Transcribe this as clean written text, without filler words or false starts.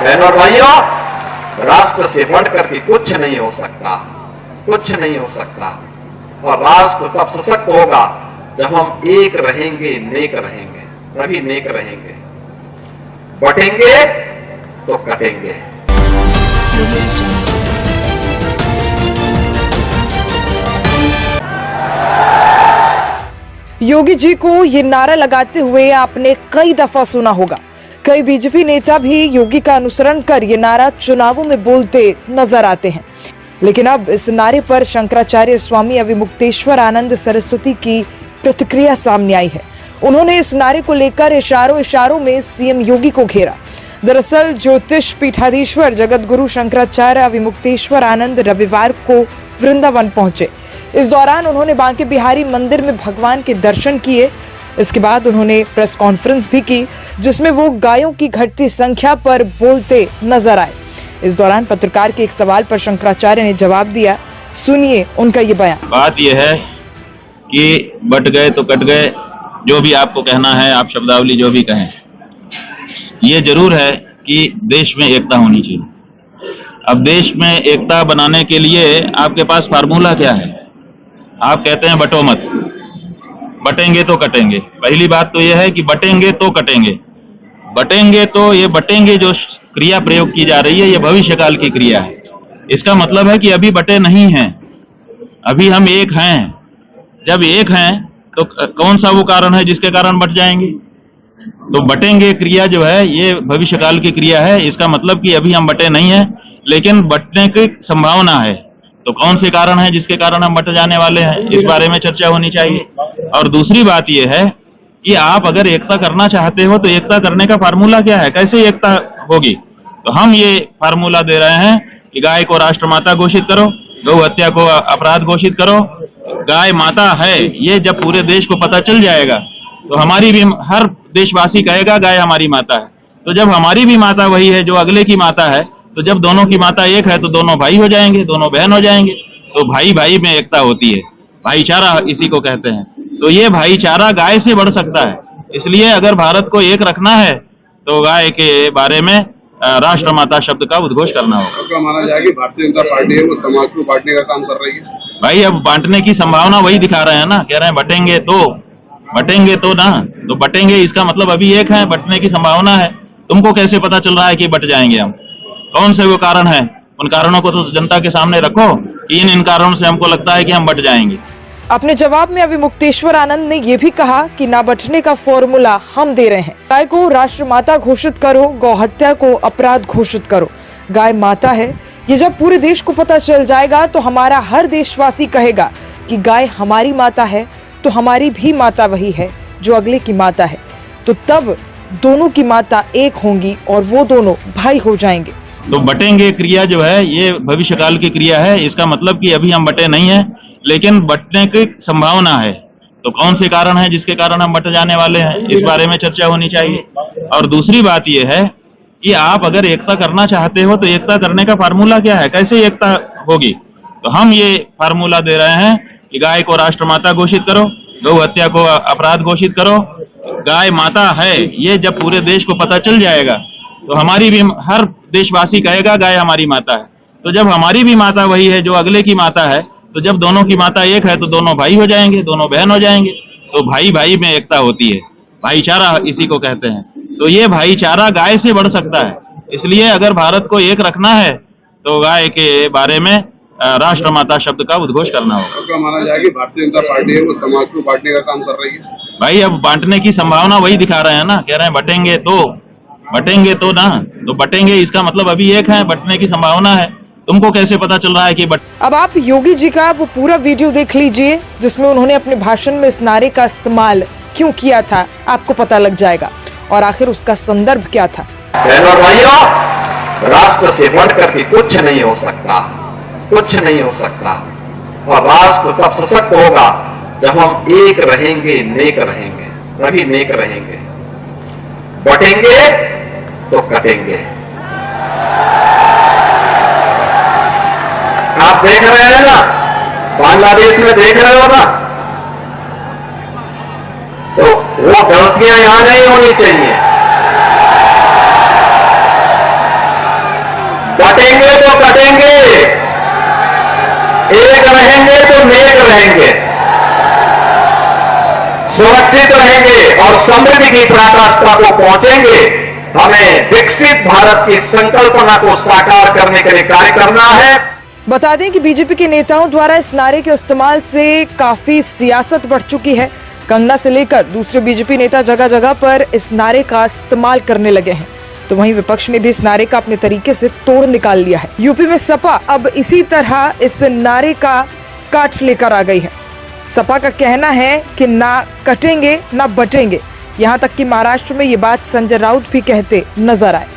बहनों और भाइयों, राष्ट्र से बढ़कर के कुछ नहीं हो सकता, कुछ नहीं हो सकता। और राष्ट्र तब सशक्त होगा जब हम एक रहेंगे, नेक रहेंगे, तभी नेक रहेंगे। बटेंगे तो कटेंगे। योगी जी को ये नारा लगाते हुए आपने कई दफा सुना होगा। कई बीजेपी नेता भी योगी का अनुसरण कर ये नारा चुनावों में बोलते नजर आते हैं। लेकिन अब इस नारे पर शंकराचार्य स्वामी अविमुक्तेश्वर आनंद सरस्वती की प्रतिक्रिया सामने आई है। उन्होंने इस नारे को लेकर इशारों में सीएम योगी को घेरा। दरअसल ज्योतिष पीठाधीश्वर जगत गुरु शंकराचार्य अविमुक्तेश्वर आनंद रविवार को वृंदावन पहुंचे। इस दौरान उन्होंने बांके बिहारी मंदिर में भगवान के दर्शन किए। इसके बाद उन्होंने प्रेस कॉन्फ्रेंस भी की, जिसमें वो गायों की घटती संख्या पर बोलते नजर आए। इस दौरान पत्रकार के एक सवाल पर शंकराचार्य ने जवाब दिया। सुनिए उनका ये बयान। बात यह है कि बट गए तो कट गए, जो भी आपको कहना है, आप शब्दावली जो भी कहें, ये जरूर है कि देश में एकता होनी चाहिए। अब देश में एकता बनाने के लिए आपके पास फार्मूला क्या है? आप कहते हैं बटो मत, बटेंगे तो कटेंगे। पहली बात तो यह है कि बटेंगे तो कटेंगे। बटेंगे तो ये बटेंगे जो क्रिया प्रयोग की जा रही है, ये भविष्यकाल की क्रिया है। इसका मतलब है कि अभी बटे नहीं हैं, अभी हम एक हैं। जब एक हैं तो कौन सा वो कारण है जिसके कारण बट जाएंगे? तो बटेंगे क्रिया जो है ये भविष्यकाल की क्रिया है। इसका मतलब कि अभी हम बटे नहीं हैं, लेकिन बटने की संभावना है। तो कौन से कारण है जिसके कारण हम बट जाने वाले हैं, इस बारे में चर्चा होनी चाहिए। और दूसरी बात यह है कि आप अगर एकता करना चाहते हो तो एकता करने का फार्मूला क्या है, कैसे एकता होगी? तो हम ये फार्मूला दे रहे हैं कि गाय को राष्ट्रमाता घोषित करो, गौ हत्या को अपराध घोषित करो। गाय माता है, ये जब पूरे देश को पता चल जाएगा तो हमारी भी, हर देशवासी कहेगा गाय हमारी माता है। तो जब हमारी भी माता वही है जो अगले की माता है, तो जब दोनों की माता एक है तो दोनों भाई हो जाएंगे, दोनों बहन हो जाएंगे। तो भाई भाई में एकता होती है, भाईचारा इसी को कहते हैं। तो ये भाईचारा गाय से बढ़ सकता है। इसलिए अगर भारत को एक रखना है तो गाय के बारे में राष्ट्रमाता शब्द का उद्घोष करना होगा। क्या माना जाए कि भारतीय जनता पार्टी है वो तम्बाकू बांटने का काम कर रही है? भाई अब बांटने की संभावना वही दिखा रहे हैं ना, कह रहे हैं बटेंगे तो ना, तो बटेंगे इसका मतलब अभी एक है, बटने की संभावना है। तुमको कैसे पता चल रहा है कि बट जाएंगे हम? कौन से वो कारण है? उन कारणों को तो जनता के सामने रखो कि इन कारणों से हमको लगता है कि हम बट जाएंगे। अपने जवाब में अविमुक्तेश्वर आनंद ने यह भी कहा कि ना बटने का फॉर्मूला हम दे रहे हैं। गाय को राष्ट्रमाता घोषित करो, गौ हत्या को अपराध घोषित करो। गाय माता है, ये जब पूरे देश को पता चल जाएगा तो हमारा हर देशवासी कहेगा कि गाय हमारी माता है, तो हमारी भी माता वही है जो अगले की माता है। तो तब दोनों की माता एक होंगी और वो दोनों भाई हो जाएंगे। तो बटेंगे क्रिया जो है ये भविष्यकाल की क्रिया है। इसका मतलब कि अभी हम बटे नहीं हैं, लेकिन बटने की संभावना है। तो कौन से कारण है जिसके कारण हम बट जाने वाले हैं, इस बारे में चर्चा होनी चाहिए। और दूसरी बात यह है कि आप अगर एकता करना चाहते हो तो एकता करने का फार्मूला क्या है, कैसे एकता होगी? तो हम ये फार्मूला दे रहे हैं कि गाय को राष्ट्रमाता घोषित करो, गौ हत्या को अपराध घोषित करो। गाय माता है, ये जब पूरे देश को पता चल जाएगा तो हमारी भी, हर देशवासी कहेगा गाय हमारी माता है। तो जब हमारी भी माता वही है जो अगले की माता है, तो जब दोनों की माता एक है तो दोनों भाई हो जाएंगे, दोनों बहन हो जाएंगे। तो भाई भाई में एकता होती है, भाईचारा इसी को कहते हैं। तो ये भाईचारा गाय से बढ़ सकता है। इसलिए अगर भारत को एक रखना है तो गाय के बारे में राष्ट्रमाता शब्द का उद्घोष करना होगा। क्या माना जाए कि भारतीय जनता पार्टी है वो तम्बाकू बांटने का काम कर रही है? भाई अब बांटने की संभावना वही दिखा रहे हैं ना, कह रहे हैं बटेंगे तो ना, तो बटेंगे इसका मतलब अभी एक है, बटने की संभावना है। तुमको कैसे पता चल रहा है कि बट? अब आप योगी जी का वो पूरा वीडियो देख लीजिए जिसमें उन्होंने अपने भाषण में इस नारे का इस्तेमाल क्यों किया था, आपको पता लग जाएगा। और आखिर उसका संदर्भ क्या था। बहनों और भाइयों, राष्ट्र से बढ़कर के कुछ नहीं हो सकता, कुछ नहीं हो सकता। और राष्ट्र तब सशक्त होगा जब हम एक रहेंगे, नेक रहेंगे, तभी नेक रहेंगे। बटेंगे तो कटेंगे। आप देख रहे हैं ना, बांग्लादेश में देख रहे हो ना, तो वो गलतियां यहां नहीं होनी चाहिए। रहेंगे तो कटेंगे, एक रहेंगे तो नेक रहेंगे, सुरक्षित रहेंगे और समृद्धि की पराकाष्ठा को पहुंचेंगे। हमें विकसित भारत की संकल्पना को साकार करने के लिए कार्य करना है। बता दें कि बीजेपी के नेताओं द्वारा इस नारे के इस्तेमाल से काफी सियासत बढ़ चुकी है। कंगना से लेकर दूसरे बीजेपी नेता जगह जगह पर इस नारे का इस्तेमाल करने लगे हैं, तो वहीं विपक्ष ने भी इस नारे का अपने तरीके से तोड़ निकाल लिया है। यूपी में सपा अब इसी तरह इस नारे का काट लेकर आ गई है। सपा का कहना है कि ना कटेंगे ना बटेंगे। यहाँ तक कि महाराष्ट्र में ये बात संजय राउत भी कहते नजर आए।